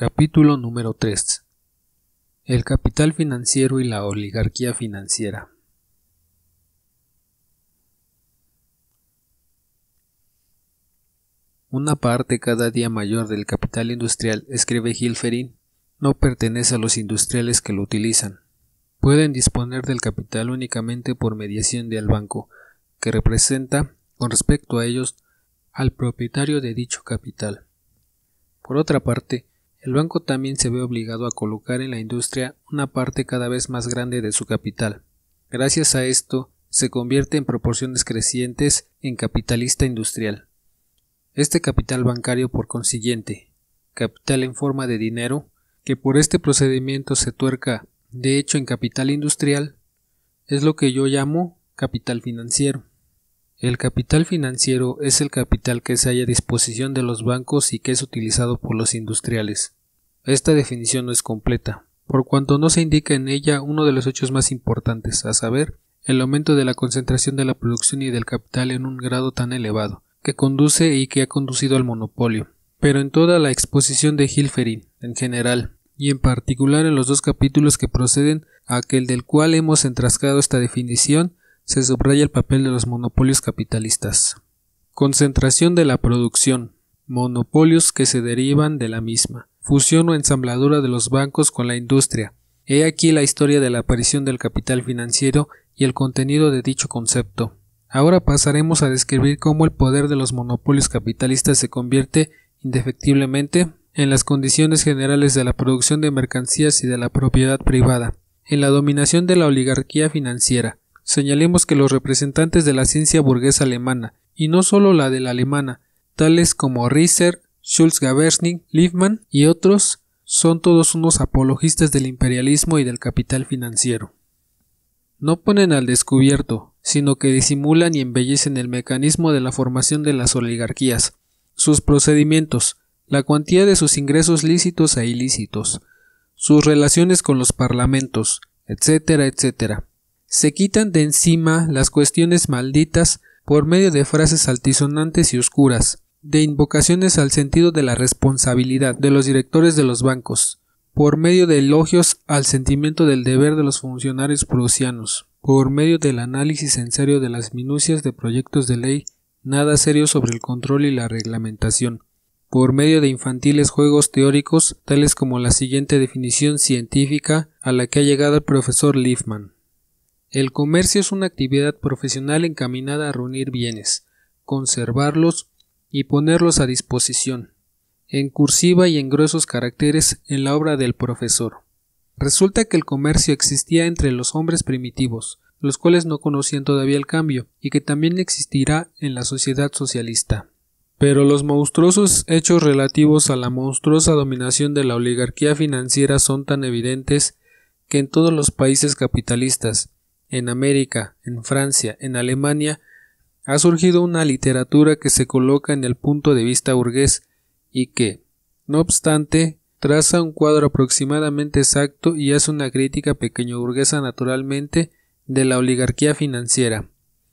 Capítulo número 3. El capital financiero y la oligarquía financiera. Una parte cada día mayor del capital industrial, escribe Hilferin, no pertenece a los industriales que lo utilizan. Pueden disponer del capital únicamente por mediación del banco, que representa, con respecto a ellos, al propietario de dicho capital. Por otra parte, el banco también se ve obligado a colocar en la industria una parte cada vez más grande de su capital. Gracias a esto, se convierte en proporciones crecientes en capitalista industrial. Este capital bancario, por consiguiente, capital en forma de dinero, que por este procedimiento se tuerca de hecho en capital industrial, es lo que yo llamo capital financiero. El capital financiero es el capital que se halla a disposición de los bancos y que es utilizado por los industriales. Esta definición no es completa, por cuanto no se indica en ella uno de los hechos más importantes, a saber, el aumento de la concentración de la producción y del capital en un grado tan elevado, que conduce y que ha conducido al monopolio. Pero en toda la exposición de Hilferin, en general, y en particular en los dos capítulos que proceden a aquel del cual hemos entrascado esta definición, se subraya el papel de los monopolios capitalistas. Concentración de la producción, monopolios que se derivan de la misma, fusión o ensambladura de los bancos con la industria. He aquí la historia de la aparición del capital financiero y el contenido de dicho concepto. Ahora pasaremos a describir cómo el poder de los monopolios capitalistas se convierte indefectiblemente en las condiciones generales de la producción de mercancías y de la propiedad privada, en la dominación de la oligarquía financiera. Señalemos que los representantes de la ciencia burguesa alemana, y no solo la de la alemana, tales como Riester, Schulz-Gaversing, Liebman y otros, son todos unos apologistas del imperialismo y del capital financiero. No ponen al descubierto, sino que disimulan y embellecen el mecanismo de la formación de las oligarquías, sus procedimientos, la cuantía de sus ingresos lícitos e ilícitos, sus relaciones con los parlamentos, etcétera, etcétera. Se quitan de encima las cuestiones malditas por medio de frases altisonantes y oscuras, de invocaciones al sentido de la responsabilidad de los directores de los bancos, por medio de elogios al sentimiento del deber de los funcionarios prusianos, por medio del análisis en serio de las minucias de proyectos de ley nada serio sobre el control y la reglamentación, por medio de infantiles juegos teóricos tales como la siguiente definición científica a la que ha llegado el profesor Liebman. El comercio es una actividad profesional encaminada a reunir bienes, conservarlos y ponerlos a disposición, en cursiva y en gruesos caracteres en la obra del profesor. Resulta que el comercio existía entre los hombres primitivos, los cuales no conocían todavía el cambio, y que también existirá en la sociedad socialista. Pero los monstruosos hechos relativos a la monstruosa dominación de la oligarquía financiera son tan evidentes que en todos los países capitalistas, en América, en Francia, en Alemania, ha surgido una literatura que se coloca en el punto de vista burgués y que, no obstante, traza un cuadro aproximadamente exacto y hace una crítica pequeño burguesa naturalmente de la oligarquía financiera.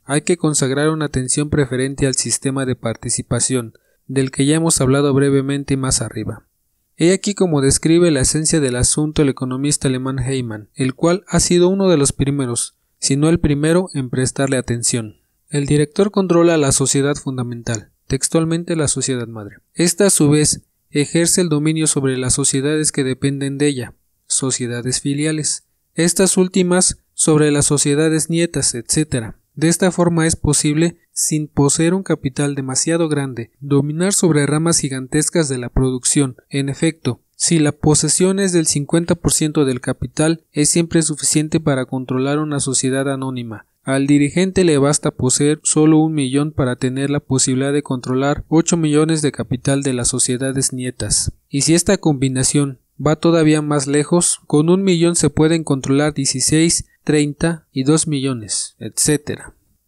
Hay que consagrar una atención preferente al sistema de participación, del que ya hemos hablado brevemente más arriba. He aquí como describe la esencia del asunto el economista alemán Heymann, el cual ha sido uno de los primeros, si no el primero, en prestarle atención. El director controla la sociedad fundamental, textualmente la sociedad madre. Esta, a su vez, ejerce el dominio sobre las sociedades que dependen de ella, sociedades filiales. Estas últimas sobre las sociedades nietas, etc. De esta forma es posible, sin poseer un capital demasiado grande, dominar sobre ramas gigantescas de la producción. En efecto, si la posesión es del 50% del capital, es siempre suficiente para controlar una sociedad anónima. Al dirigente le basta poseer solo 1 millón para tener la posibilidad de controlar 8 millones de capital de las sociedades nietas. Y si esta combinación va todavía más lejos, con 1 millón se pueden controlar 16, 30 y 2 millones, etc.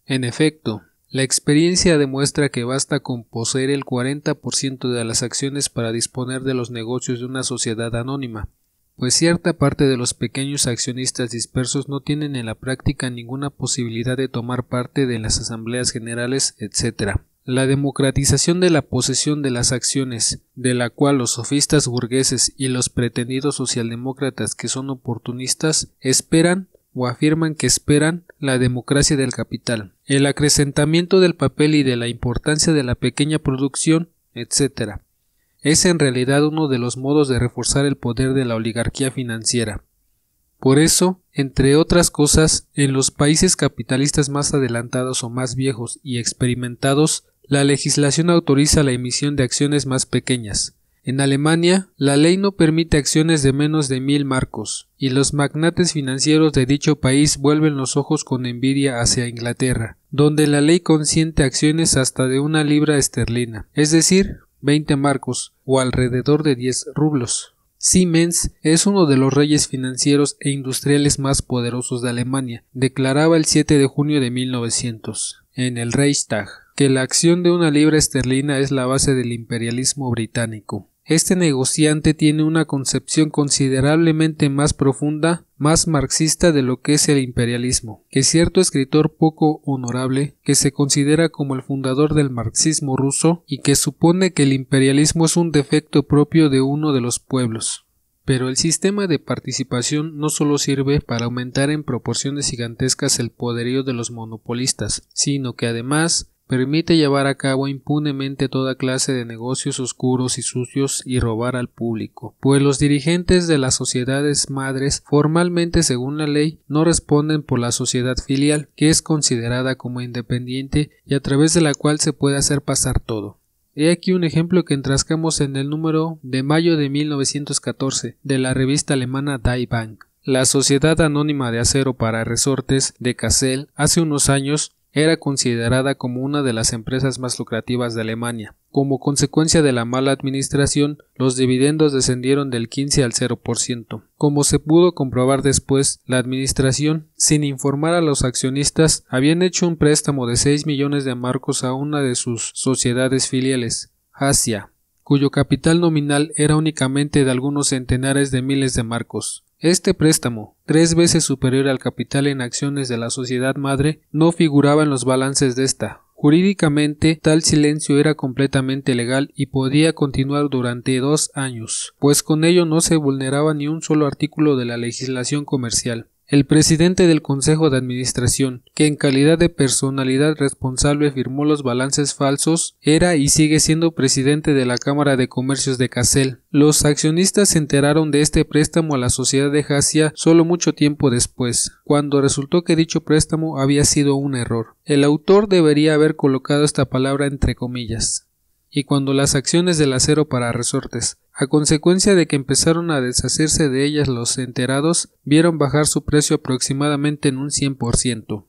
En efecto, la experiencia demuestra que basta con poseer el 40% de las acciones para disponer de los negocios de una sociedad anónima, pues cierta parte de los pequeños accionistas dispersos no tienen en la práctica ninguna posibilidad de tomar parte de las asambleas generales, etc. La democratización de la posesión de las acciones, de la cual los sofistas burgueses y los pretendidos socialdemócratas que son oportunistas esperan o afirman que esperan la democracia del capital, el acrecentamiento del papel y de la importancia de la pequeña producción, etc. Es en realidad uno de los modos de reforzar el poder de la oligarquía financiera. Por eso, entre otras cosas, en los países capitalistas más adelantados o más viejos y experimentados, la legislación autoriza la emisión de acciones más pequeñas. En Alemania, la ley no permite acciones de menos de 1000 marcos, y los magnates financieros de dicho país vuelven los ojos con envidia hacia Inglaterra, donde la ley consiente acciones hasta de 1 libra esterlina, es decir, 20 marcos, o alrededor de 10 rublos. Siemens es uno de los reyes financieros e industriales más poderosos de Alemania. Declaraba el 7 de junio de 1900, en el Reichstag, que la acción de 1 libra esterlina es la base del imperialismo británico. Este negociante tiene una concepción considerablemente más profunda, más marxista de lo que es el imperialismo, que cierto escritor poco honorable, que se considera como el fundador del marxismo ruso y que supone que el imperialismo es un defecto propio de uno de los pueblos. Pero el sistema de participación no solo sirve para aumentar en proporciones gigantescas el poderío de los monopolistas, sino que además permite llevar a cabo impunemente toda clase de negocios oscuros y sucios y robar al público, pues los dirigentes de las sociedades madres formalmente según la ley no responden por la sociedad filial, que es considerada como independiente y a través de la cual se puede hacer pasar todo. He aquí un ejemplo que entrascamos en el número de mayo de 1914 de la revista alemana Die Bank. La Sociedad Anónima de Acero para Resortes de Kassel hace unos años era considerada como una de las empresas más lucrativas de Alemania. Como consecuencia de la mala administración, los dividendos descendieron del 15 al 0%. Como se pudo comprobar después, la administración, sin informar a los accionistas, habían hecho un préstamo de 6 millones de marcos a una de sus sociedades filiales, Hasia, cuyo capital nominal era únicamente de algunos centenares de miles de marcos. Este préstamo, 3 veces superior al capital en acciones de la sociedad madre, no figuraba en los balances de esta. Jurídicamente, tal silencio era completamente legal y podía continuar durante 2 años, pues con ello no se vulneraba ni un solo artículo de la legislación comercial. El presidente del Consejo de Administración, que en calidad de personalidad responsable firmó los balances falsos, era y sigue siendo presidente de la Cámara de Comercios de Kassel. Los accionistas se enteraron de este préstamo a la sociedad de Hasia solo mucho tiempo después, cuando resultó que dicho préstamo había sido un error. El autor debería haber colocado esta palabra entre comillas. Y cuando las acciones del Acero para Resortes, a consecuencia de que empezaron a deshacerse de ellas los enterados, vieron bajar su precio aproximadamente en un 100%.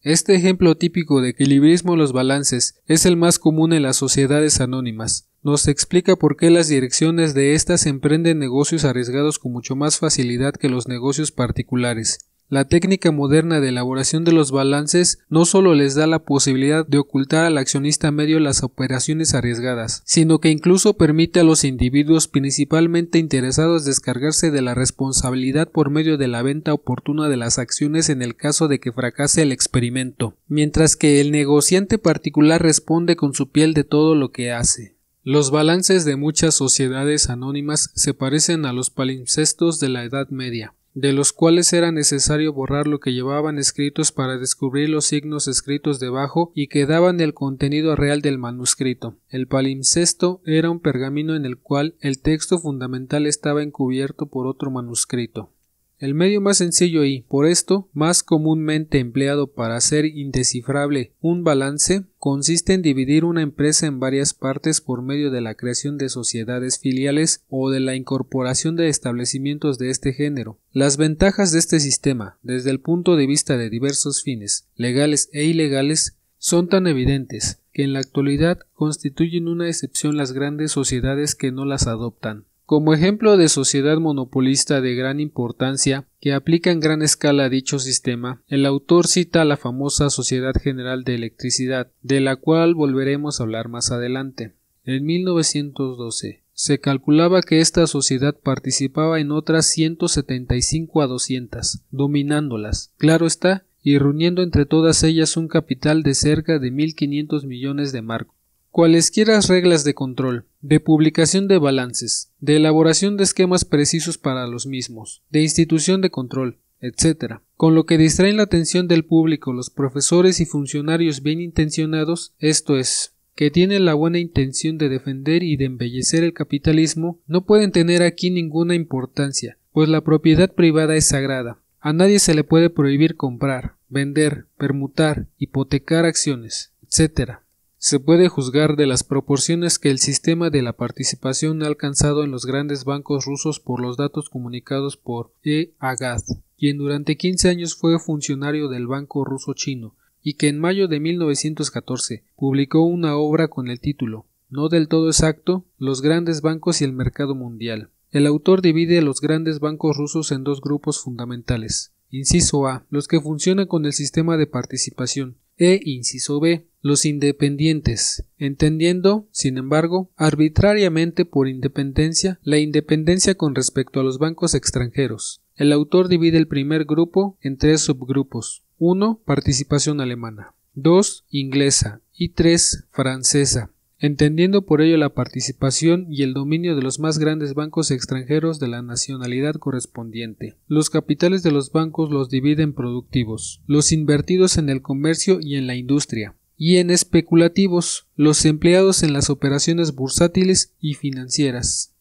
Este ejemplo típico de equilibrismo en los balances es el más común en las sociedades anónimas. Nos explica por qué las direcciones de estas emprenden negocios arriesgados con mucho más facilidad que los negocios particulares. La técnica moderna de elaboración de los balances no solo les da la posibilidad de ocultar al accionista medio las operaciones arriesgadas, sino que incluso permite a los individuos principalmente interesados descargarse de la responsabilidad por medio de la venta oportuna de las acciones en el caso de que fracase el experimento, mientras que el negociante particular responde con su piel de todo lo que hace. Los balances de muchas sociedades anónimas se parecen a los palimpsestos de la Edad Media, de los cuales era necesario borrar lo que llevaban escritos para descubrir los signos escritos debajo y que daban el contenido real del manuscrito. El palimpsesto era un pergamino en el cual el texto fundamental estaba encubierto por otro manuscrito. El medio más sencillo y, por esto, más comúnmente empleado para hacer indescifrable un balance, consiste en dividir una empresa en varias partes por medio de la creación de sociedades filiales o de la incorporación de establecimientos de este género. Las ventajas de este sistema, desde el punto de vista de diversos fines, legales e ilegales, son tan evidentes que en la actualidad constituyen una excepción las grandes sociedades que no las adoptan. Como ejemplo de sociedad monopolista de gran importancia que aplica en gran escala dicho sistema, el autor cita la famosa Sociedad General de Electricidad, de la cual volveremos a hablar más adelante. En 1912 se calculaba que esta sociedad participaba en otras 175 a 200, dominándolas, claro está, y reuniendo entre todas ellas un capital de cerca de 1.500 millones de marcos. Cualesquiera reglas de control, de publicación de balances, de elaboración de esquemas precisos para los mismos, de institución de control, etc., con lo que distraen la atención del público los profesores y funcionarios bien intencionados, esto es, que tienen la buena intención de defender y de embellecer el capitalismo, no pueden tener aquí ninguna importancia, pues la propiedad privada es sagrada. A nadie se le puede prohibir comprar, vender, permutar, hipotecar acciones, etc. Se puede juzgar de las proporciones que el sistema de la participación ha alcanzado en los grandes bancos rusos por los datos comunicados por E. Agad, quien durante 15 años fue funcionario del Banco Ruso Chino, y que en mayo de 1914 publicó una obra con el título, no del todo exacto, Los grandes bancos y el mercado mundial. El autor divide a los grandes bancos rusos en dos grupos fundamentales. Inciso A, los que funcionan con el sistema de participación, inciso B, los independientes, entendiendo, sin embargo, arbitrariamente por independencia, la independencia con respecto a los bancos extranjeros. El autor divide el primer grupo en tres subgrupos: 1. Participación alemana, 2. Inglesa y 3. Francesa, entendiendo por ello la participación y el dominio de los más grandes bancos extranjeros de la nacionalidad correspondiente. Los capitales de los bancos los divide en productivos, los invertidos en el comercio y en la industria, y en especulativos, los empleados en las operaciones bursátiles y financieras.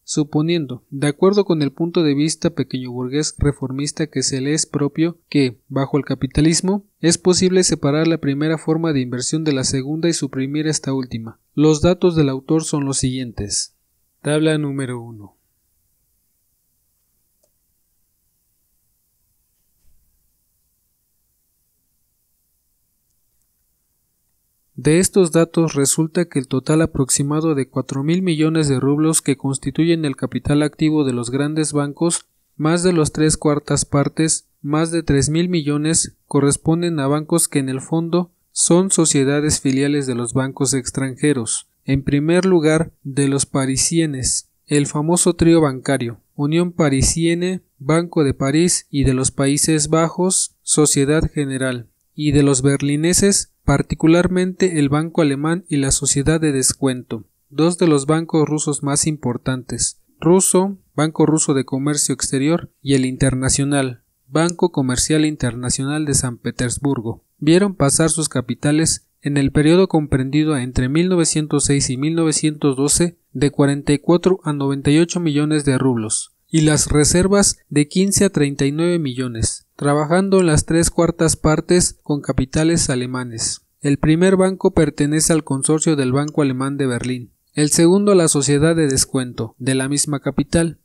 Suponiendo, de acuerdo con el punto de vista pequeño burgués reformista que se le es propio, que, bajo el capitalismo, es posible separar la primera forma de inversión de la segunda y suprimir esta última. Los datos del autor son los siguientes. Tabla número 1. De estos datos resulta que el total aproximado de 4.000 millones de rublos que constituyen el capital activo de los grandes bancos, más de las 3/4 partes, más de 3.000 millones, corresponden a bancos que en el fondo son sociedades filiales de los bancos extranjeros. En primer lugar, de los parisienes, el famoso trío bancario, Unión Parisienne, Banco de París, y de los Países Bajos, Sociedad General, y de los berlineses, particularmente el Banco Alemán y la Sociedad de Descuento, dos de los bancos rusos más importantes, Banco Ruso de Comercio Exterior, y el Internacional, Banco Comercial Internacional de San Petersburgo, vieron pasar sus capitales en el periodo comprendido entre 1906 y 1912 de 44 a 98 millones de rublos, y las reservas de 15 a 39 millones, trabajando en las 3/4 partes con capitales alemanes. El primer banco pertenece al consorcio del Banco Alemán de Berlín, el segundo a la Sociedad de Descuento, de la misma capital.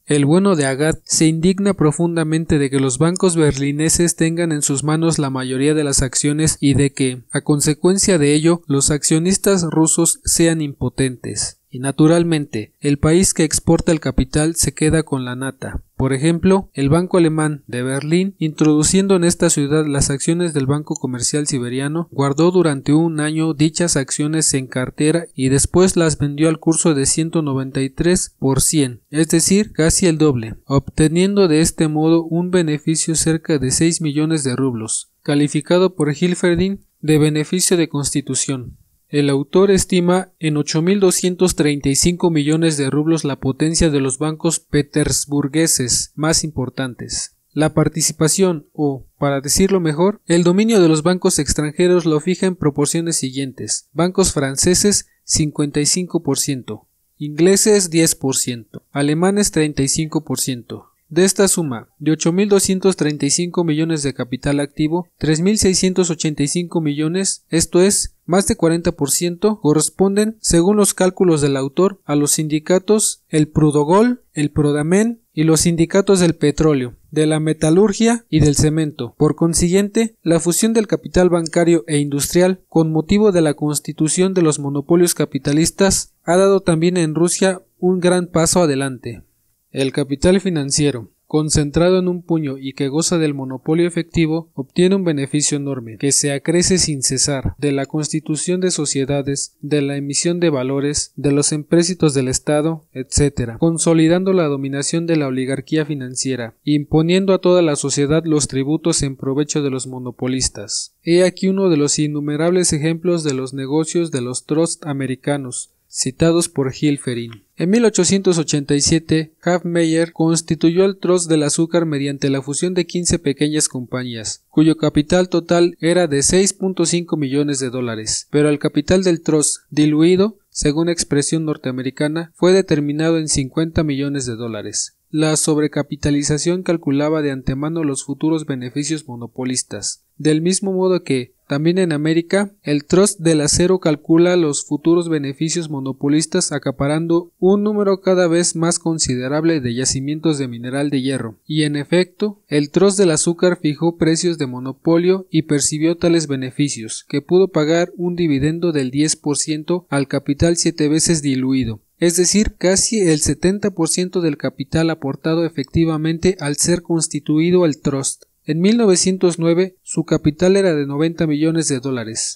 El bueno de Agad se indigna profundamente de que los bancos berlineses tengan en sus manos la mayoría de las acciones y de que, a consecuencia de ello, los accionistas rusos sean impotentes. Y naturalmente, el país que exporta el capital se queda con la nata. Por ejemplo, el Banco Alemán de Berlín, introduciendo en esta ciudad las acciones del Banco Comercial Siberiano, guardó durante un año dichas acciones en cartera y después las vendió al curso de 193 por 100, es decir, casi el doble, obteniendo de este modo un beneficio cerca de 6 millones de rublos, calificado por Hilferdin de beneficio de constitución. El autor estima en 8.235 millones de rublos la potencia de los bancos petersburgueses más importantes. La participación o, para decirlo mejor, el dominio de los bancos extranjeros lo fija en proporciones siguientes: bancos franceses 55%, ingleses 10%, alemanes 35%. De esta suma, de 8.235 millones de capital activo, 3.685 millones, esto es, más de 40%, corresponden, según los cálculos del autor, a los sindicatos, el Prudogol, el Prodamen y los sindicatos del petróleo, de la metalurgia y del cemento. Por consiguiente, la fusión del capital bancario e industrial, con motivo de la constitución de los monopolios capitalistas, ha dado también en Rusia un gran paso adelante. El capital financiero, concentrado en un puño y que goza del monopolio efectivo, obtiene un beneficio enorme, que se acrece sin cesar, de la constitución de sociedades, de la emisión de valores, de los empréstitos del Estado, etc., consolidando la dominación de la oligarquía financiera, imponiendo a toda la sociedad los tributos en provecho de los monopolistas. He aquí uno de los innumerables ejemplos de los negocios de los trusts americanos, citados por Hilferin. En 1887, Hofmeyr constituyó el Trust del Azúcar mediante la fusión de 15 pequeñas compañías, cuyo capital total era de $6.5 millones, pero el capital del Trust, diluido, según expresión norteamericana, fue determinado en $50 millones. La sobrecapitalización calculaba de antemano los futuros beneficios monopolistas, del mismo modo que, también en América, el Trust del Acero calcula los futuros beneficios monopolistas acaparando un número cada vez más considerable de yacimientos de mineral de hierro, y en efecto, el Trust del Azúcar fijó precios de monopolio y percibió tales beneficios, que pudo pagar un dividendo del 10% al capital 7 veces diluido, es decir, casi el 70% del capital aportado efectivamente al ser constituido el Trust. En 1909 su capital era de $90 millones.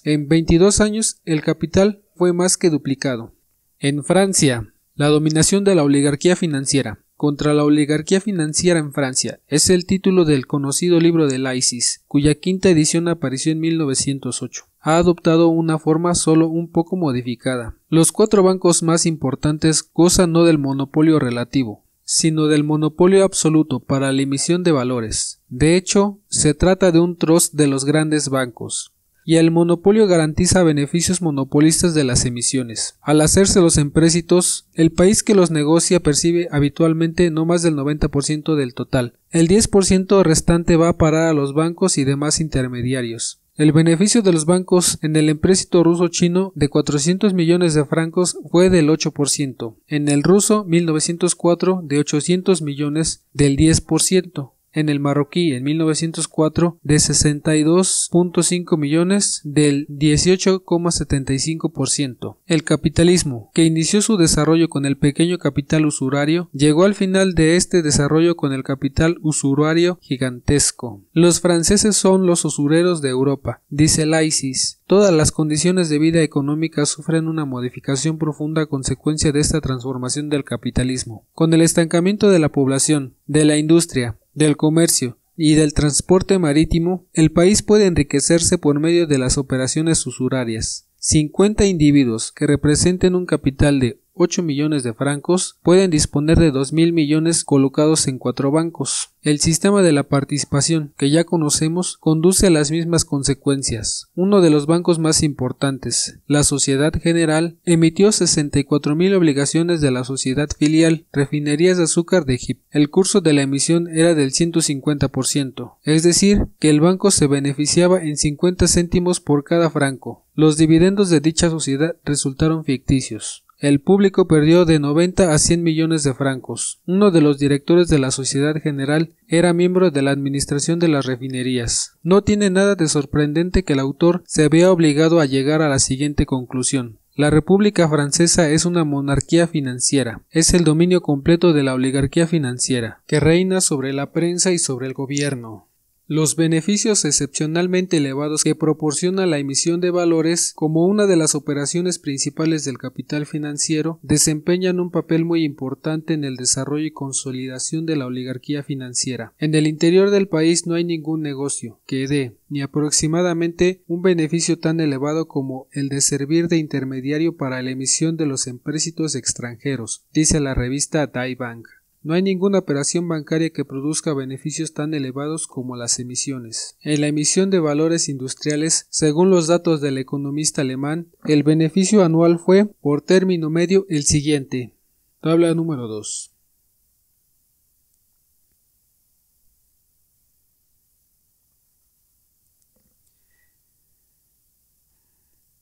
En 22 años el capital fue más que duplicado. En Francia, la dominación de la oligarquía financiera. Contra la oligarquía financiera en Francia es el título del conocido libro de Laysis, cuya quinta edición apareció en 1908. Ha adoptado una forma solo un poco modificada. Los 4 bancos más importantes gozan no del monopolio relativo, sino del monopolio absoluto para la emisión de valores. De hecho, se trata de un trust de los grandes bancos, y el monopolio garantiza beneficios monopolistas de las emisiones. Al hacerse los empréstitos, el país que los negocia percibe habitualmente no más del 90% del total. El 10% restante va a parar a los bancos y demás intermediarios. El beneficio de los bancos en el empréstito ruso-chino de 400 millones de francos fue del 8%, en el ruso 1904 de 800 millones del 10%, en el marroquí en 1904 de 62.5 millones del 18,75%. El capitalismo, que inició su desarrollo con el pequeño capital usurario, llegó al final de este desarrollo con el capital usurario gigantesco. Los franceses son los usureros de Europa, dice Laysis. Todas las condiciones de vida económica sufren una modificación profunda a consecuencia de esta transformación del capitalismo. Con el estancamiento de la población, de la industria, del comercio y del transporte marítimo, el país puede enriquecerse por medio de las operaciones usurarias. 50 individuos que representen un capital de 8 millones de francos pueden disponer de 2.000 millones colocados en 4 bancos. El sistema de la participación, que ya conocemos, conduce a las mismas consecuencias. Uno de los bancos más importantes, la Sociedad General, emitió 64.000 obligaciones de la sociedad filial, Refinerías de Azúcar de Egipto. El curso de la emisión era del 150%, es decir, que el banco se beneficiaba en 50 céntimos por cada franco. Los dividendos de dicha sociedad resultaron ficticios. El público perdió de 90 a 100 millones de francos. Uno de los directores de la Sociedad General era miembro de la administración de las refinerías. No tiene nada de sorprendente que el autor se vea obligado a llegar a la siguiente conclusión. La República Francesa es una monarquía financiera. Es el dominio completo de la oligarquía financiera, que reina sobre la prensa y sobre el gobierno. Los beneficios excepcionalmente elevados que proporciona la emisión de valores como una de las operaciones principales del capital financiero desempeñan un papel muy importante en el desarrollo y consolidación de la oligarquía financiera. En el interior del país no hay ningún negocio que dé ni aproximadamente un beneficio tan elevado como el de servir de intermediario para la emisión de los empréstitos extranjeros, dice la revista Die Bank. No hay ninguna operación bancaria que produzca beneficios tan elevados como las emisiones. En la emisión de valores industriales, según los datos del economista alemán, el beneficio anual fue, por término medio, el siguiente. Tabla número 2.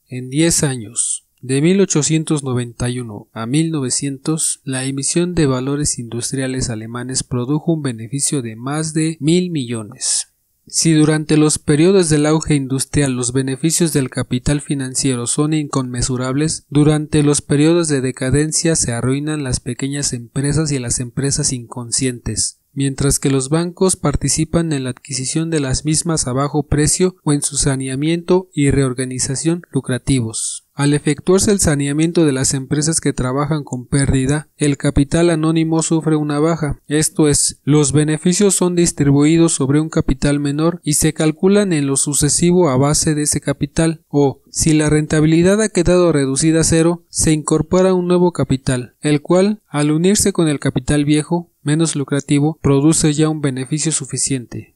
En 10 años. De 1891 a 1900, la emisión de valores industriales alemanes produjo un beneficio de más de 1.000 millones. Si durante los periodos del auge industrial los beneficios del capital financiero son inconmensurables, durante los periodos de decadencia se arruinan las pequeñas empresas y las empresas inconscientes. mientras que los bancos participan en la adquisición de las mismas a bajo precio o en su saneamiento y reorganización lucrativos. Al efectuarse el saneamiento de las empresas que trabajan con pérdida, el capital anónimo sufre una baja, esto es, los beneficios son distribuidos sobre un capital menor y se calculan en lo sucesivo a base de ese capital, o, si la rentabilidad ha quedado reducida a cero, se incorpora un nuevo capital, el cual, al unirse con el capital viejo, menos lucrativo, produce ya un beneficio suficiente.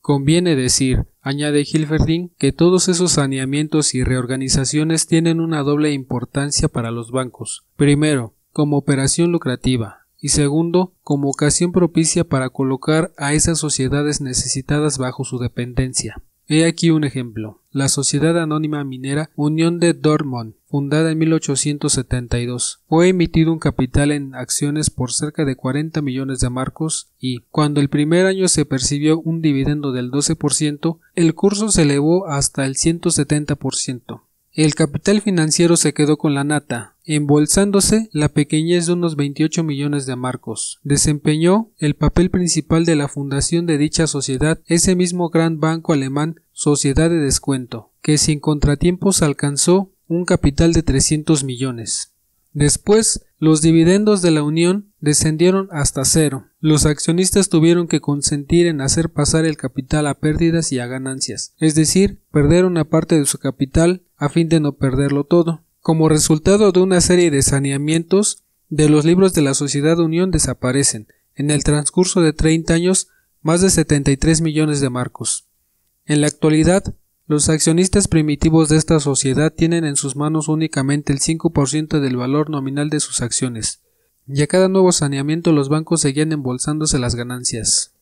Conviene decir, añade Hilferding, que todos esos saneamientos y reorganizaciones tienen una doble importancia para los bancos. Primero, como operación lucrativa, y segundo, como ocasión propicia para colocar a esas sociedades necesitadas bajo su dependencia. He aquí un ejemplo. La Sociedad Anónima Minera Unión de Dortmund, fundada en 1872, fue emitido un capital en acciones por cerca de 40 millones de marcos y, cuando el primer año se percibió un dividendo del 12%, el curso se elevó hasta el 170%. El capital financiero se quedó con la nata, embolsándose la pequeñez de unos 28 millones de marcos. Desempeñó el papel principal de la fundación de dicha sociedad ese mismo gran banco alemán Sociedad de Descuento, que sin contratiempos alcanzó un capital de 300 millones. Después, los dividendos de la Unión descendieron hasta cero. Los accionistas tuvieron que consentir en hacer pasar el capital a pérdidas y a ganancias, es decir, perder una parte de su capital a fin de no perderlo todo. Como resultado de una serie de saneamientos, de los libros de la Sociedad Unión desaparecen, en el transcurso de 30 años, más de 73 millones de marcos. En la actualidad, los accionistas primitivos de esta sociedad tienen en sus manos únicamente el 5% del valor nominal de sus acciones, y a cada nuevo saneamiento los bancos seguían embolsándose las ganancias.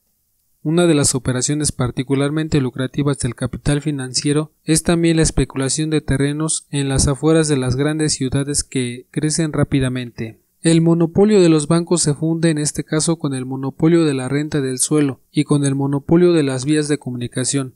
Una de las operaciones particularmente lucrativas del capital financiero es también la especulación de terrenos en las afueras de las grandes ciudades que crecen rápidamente. El monopolio de los bancos se funde en este caso con el monopolio de la renta del suelo y con el monopolio de las vías de comunicación,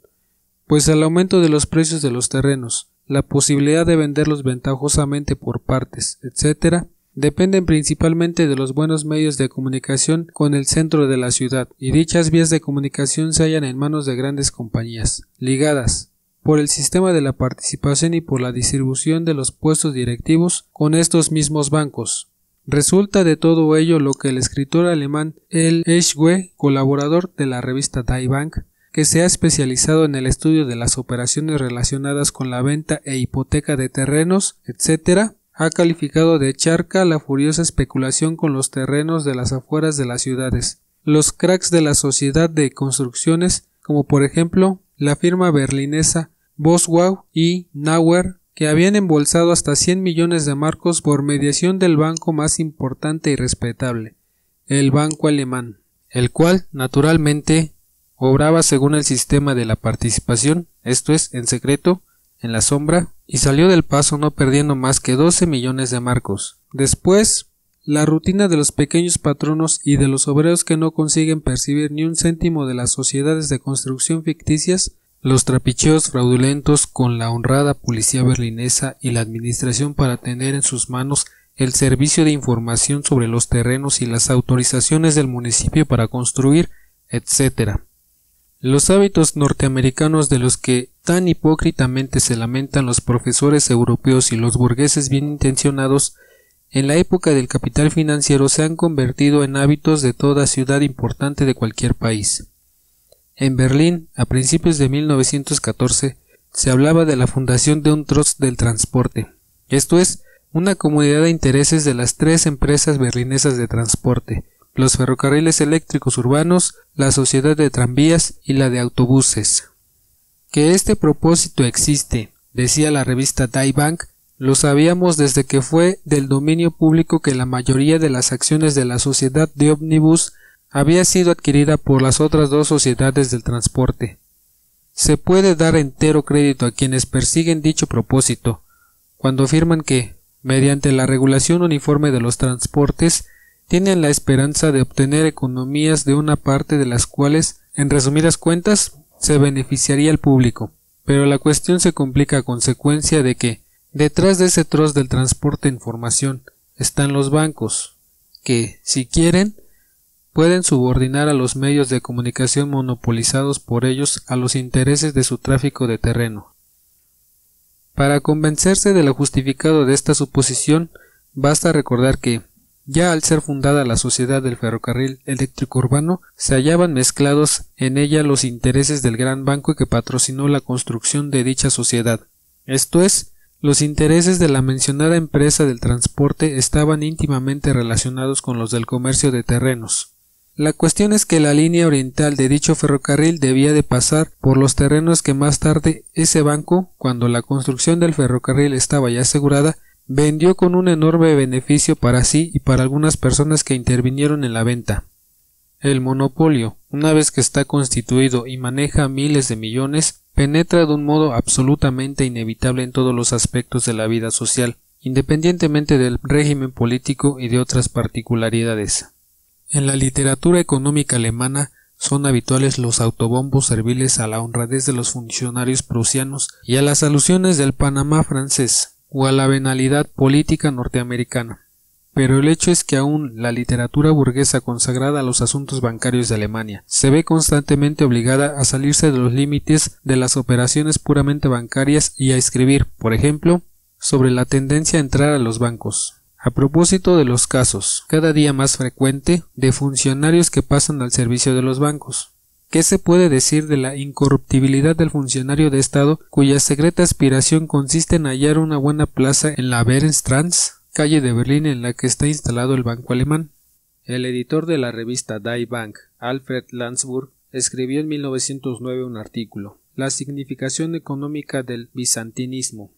pues al aumento de los precios de los terrenos, la posibilidad de venderlos ventajosamente por partes, etc., dependen principalmente de los buenos medios de comunicación con el centro de la ciudad, y dichas vías de comunicación se hallan en manos de grandes compañías, ligadas, por el sistema de la participación y por la distribución de los puestos directivos con estos mismos bancos. Resulta de todo ello lo que el escritor alemán L. Eschwe, colaborador de la revista Die Bank, que se ha especializado en el estudio de las operaciones relacionadas con la venta e hipoteca de terrenos, etc., ha calificado de charca la furiosa especulación con los terrenos de las afueras de las ciudades. Los cracks de la sociedad de construcciones, como por ejemplo la firma berlinesa Boswau y Nauer, que habían embolsado hasta 100 millones de marcos por mediación del banco más importante y respetable, el banco alemán, el cual, naturalmente, obraba según el sistema de la participación, esto es, en secreto, en la sombra, y salió del paso no perdiendo más que 12 millones de marcos. Después, la rutina de los pequeños patronos y de los obreros que no consiguen percibir ni un céntimo de las sociedades de construcción ficticias, los trapicheos fraudulentos con la honrada policía berlinesa y la administración para tener en sus manos el servicio de información sobre los terrenos y las autorizaciones del municipio para construir, etc. Los hábitos norteamericanos de los que tan hipócritamente se lamentan los profesores europeos y los burgueses bien intencionados, en la época del capital financiero se han convertido en hábitos de toda ciudad importante de cualquier país. En Berlín, a principios de 1914, se hablaba de la fundación de un trust del transporte, esto es, una comunidad de intereses de las tres empresas berlinesas de transporte, los ferrocarriles eléctricos urbanos, la sociedad de tranvías y la de autobuses. Que este propósito existe, decía la revista Die Bank, lo sabíamos desde que fue del dominio público que la mayoría de las acciones de la sociedad de ómnibus había sido adquirida por las otras dos sociedades del transporte. Se puede dar entero crédito a quienes persiguen dicho propósito, cuando afirman que, mediante la regulación uniforme de los transportes, tienen la esperanza de obtener economías de una parte de las cuales, en resumidas cuentas, se beneficiaría el público. Pero la cuestión se complica a consecuencia de que, detrás de ese trozo del transporte en formación, están los bancos, que, si quieren, pueden subordinar a los medios de comunicación monopolizados por ellos a los intereses de su tráfico de terreno. Para convencerse de lo justificado de esta suposición, basta recordar que, ya al ser fundada la Sociedad del Ferrocarril Eléctrico Urbano, se hallaban mezclados en ella los intereses del gran banco que patrocinó la construcción de dicha sociedad. Esto es, los intereses de la mencionada empresa del transporte estaban íntimamente relacionados con los del comercio de terrenos. La cuestión es que la línea oriental de dicho ferrocarril debía de pasar por los terrenos que más tarde ese banco, cuando la construcción del ferrocarril estaba ya asegurada, vendió con un enorme beneficio para sí y para algunas personas que intervinieron en la venta. El monopolio, una vez que está constituido y maneja miles de millones, penetra de un modo absolutamente inevitable en todos los aspectos de la vida social, independientemente del régimen político y de otras particularidades. En la literatura económica alemana son habituales los autobombos serviles a la honradez de los funcionarios prusianos y a las alusiones del Panamá francés o a la venalidad política norteamericana. Pero el hecho es que aún la literatura burguesa consagrada a los asuntos bancarios de Alemania se ve constantemente obligada a salirse de los límites de las operaciones puramente bancarias y a escribir, por ejemplo, sobre la tendencia a entrar a los bancos. A propósito de los casos, cada día más frecuente, de funcionarios que pasan al servicio de los bancos. ¿Qué se puede decir de la incorruptibilidad del funcionario de Estado cuya secreta aspiración consiste en hallar una buena plaza en la Behrenstraße, calle de Berlín en la que está instalado el banco alemán? El editor de la revista Die Bank, Alfred Landsburg, escribió en 1909 un artículo, La significación económica del bizantinismo,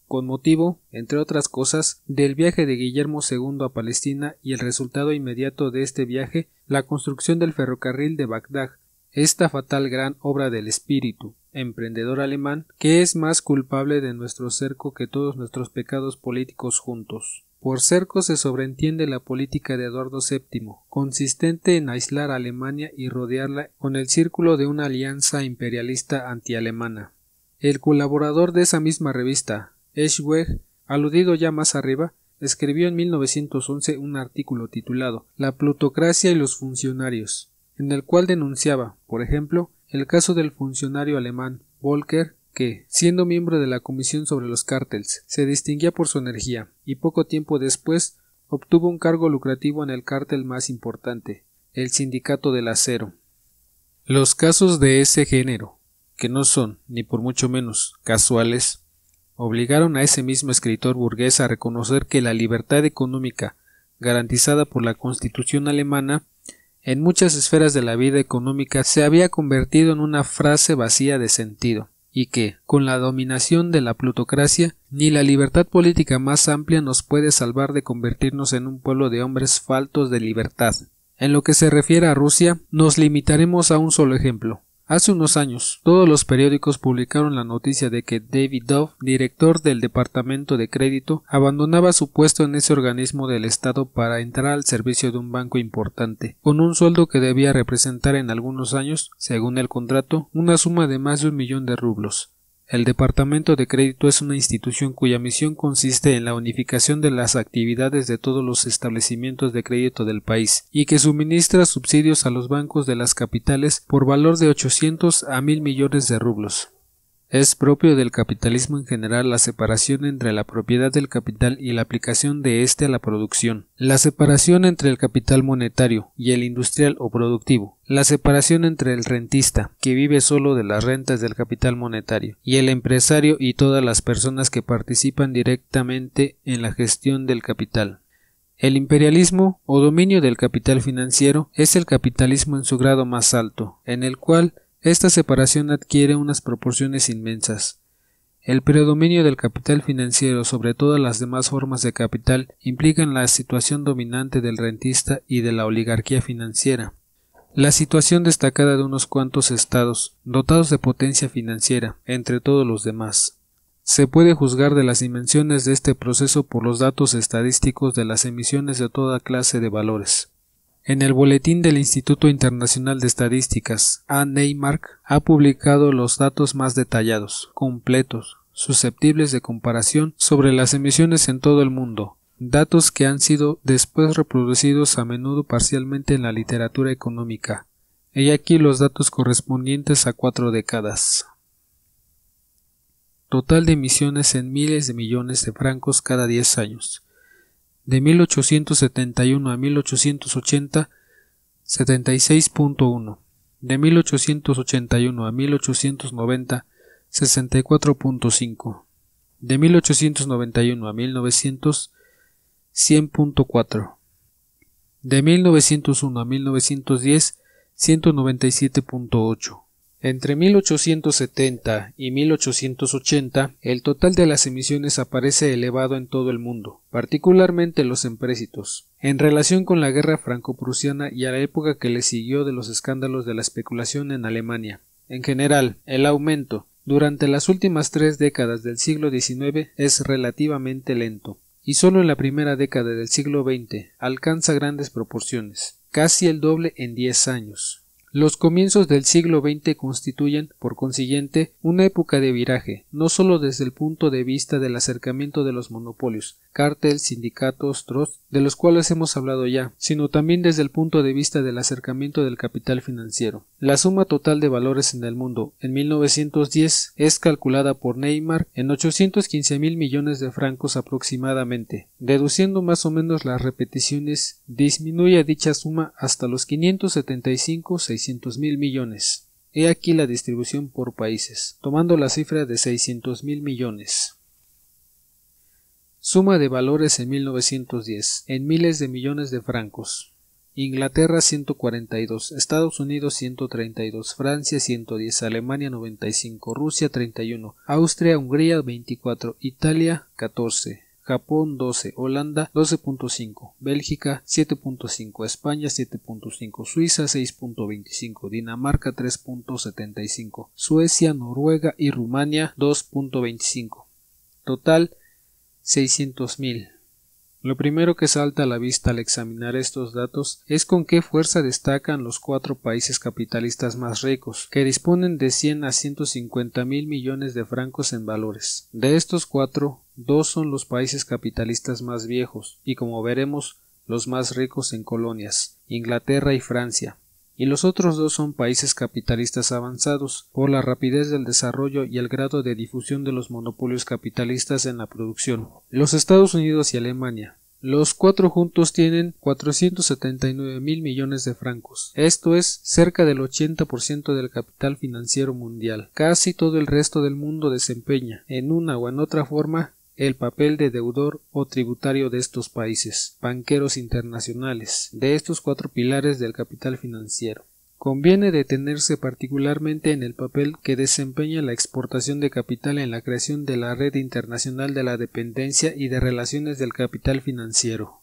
con motivo, entre otras cosas, del viaje de Guillermo II a Palestina y el resultado inmediato de este viaje, la construcción del ferrocarril de Bagdad, esta fatal gran obra del espíritu emprendedor alemán, que es más culpable de nuestro cerco que todos nuestros pecados políticos juntos. Por cerco se sobreentiende la política de Eduardo VII, consistente en aislar a Alemania y rodearla con el círculo de una alianza imperialista antialemana. El colaborador de esa misma revista, Eschwege, aludido ya más arriba, escribió en 1911 un artículo titulado La plutocracia y los funcionarios, en el cual denunciaba, por ejemplo, el caso del funcionario alemán Volcker, que, siendo miembro de la Comisión sobre los Cárteles, se distinguía por su energía y poco tiempo después obtuvo un cargo lucrativo en el cártel más importante, el Sindicato del Acero. Los casos de ese género, que no son, ni por mucho menos, casuales, obligaron a ese mismo escritor burgués a reconocer que la libertad económica garantizada por la Constitución alemana en muchas esferas de la vida económica se había convertido en una frase vacía de sentido, y que, con la dominación de la plutocracia, ni la libertad política más amplia nos puede salvar de convertirnos en un pueblo de hombres faltos de libertad. En lo que se refiere a Rusia, nos limitaremos a un solo ejemplo. Hace unos años, todos los periódicos publicaron la noticia de que David Dove, director del Departamento de Crédito, abandonaba su puesto en ese organismo del Estado para entrar al servicio de un banco importante, con un sueldo que debía representar en algunos años, según el contrato, una suma de más de 1 millón de rublos. El Departamento de Crédito es una institución cuya misión consiste en la unificación de las actividades de todos los establecimientos de crédito del país y que suministra subsidios a los bancos de las capitales por valor de 800 a 1.000 millones de rublos. Es propio del capitalismo en general la separación entre la propiedad del capital y la aplicación de éste a la producción, la separación entre el capital monetario y el industrial o productivo, la separación entre el rentista, que vive solo de las rentas del capital monetario, y el empresario y todas las personas que participan directamente en la gestión del capital. El imperialismo o dominio del capital financiero es el capitalismo en su grado más alto, en el cual esta separación adquiere unas proporciones inmensas. El predominio del capital financiero sobre todas las demás formas de capital implica la situación dominante del rentista y de la oligarquía financiera. La situación destacada de unos cuantos estados, dotados de potencia financiera, entre todos los demás. Se puede juzgar de las dimensiones de este proceso por los datos estadísticos de las emisiones de toda clase de valores. En el boletín del Instituto Internacional de Estadísticas, A. Neymark ha publicado los datos más detallados, completos, susceptibles de comparación sobre las emisiones en todo el mundo, datos que han sido después reproducidos a menudo parcialmente en la literatura económica. He aquí los datos correspondientes a 4 décadas. Total de emisiones en miles de millones de francos cada 10 años. De 1871 a 1880, 76.1. De 1881 a 1890, 64.5. De 1891 a 1900, 100.4. De 1901 a 1910, 197.8. Entre 1870 y 1880, el total de las emisiones aparece elevado en todo el mundo, particularmente los empréstitos, en relación con la guerra franco-prusiana y a la época que le siguió de los escándalos de la especulación en Alemania. En general, el aumento durante las últimas 3 décadas del siglo XIX es relativamente lento, y solo en la primera década del siglo XX alcanza grandes proporciones, casi el doble en 10 años. Los comienzos del siglo XX constituyen, por consiguiente, una época de viraje, no solo desde el punto de vista del acercamiento de los monopolios, cárteles, sindicatos, trusts, de los cuales hemos hablado ya, sino también desde el punto de vista del acercamiento del capital financiero. La suma total de valores en el mundo en 1910 es calculada por Neymar en 815.000 millones de francos aproximadamente. Deduciendo más o menos las repeticiones, disminuye dicha suma hasta los 600.000 millones. He aquí la distribución por países, tomando la cifra de 600.000 millones. Suma de valores en 1910, en miles de millones de francos. Inglaterra 142, Estados Unidos 132, Francia 110, Alemania 95, Rusia 31, Austria, Hungría 24, Italia 14. Japón 12, Holanda 12.5, Bélgica 7.5, España 7.5, Suiza 6.25, Dinamarca 3.75, Suecia, Noruega y Rumania 2.25. Total 600.000. Lo primero que salta a la vista al examinar estos datos es con qué fuerza destacan los 4 países capitalistas más ricos, que disponen de 100 a 150.000 millones de francos en valores. De estos 4, 2 son los países capitalistas más viejos y, como veremos, los más ricos en colonias, Inglaterra y Francia. Y los otros 2 son países capitalistas avanzados, por la rapidez del desarrollo y el grado de difusión de los monopolios capitalistas en la producción, los Estados Unidos y Alemania. Los 4 juntos tienen 479.000 millones de francos, esto es cerca del 80% del capital financiero mundial. Casi todo el resto del mundo desempeña, en una o en otra forma, el papel de deudor o tributario de estos países, banqueros internacionales, de estos 4 pilares del capital financiero. Conviene detenerse particularmente en el papel que desempeña la exportación de capital en la creación de la red internacional de la dependencia y de relaciones del capital financiero.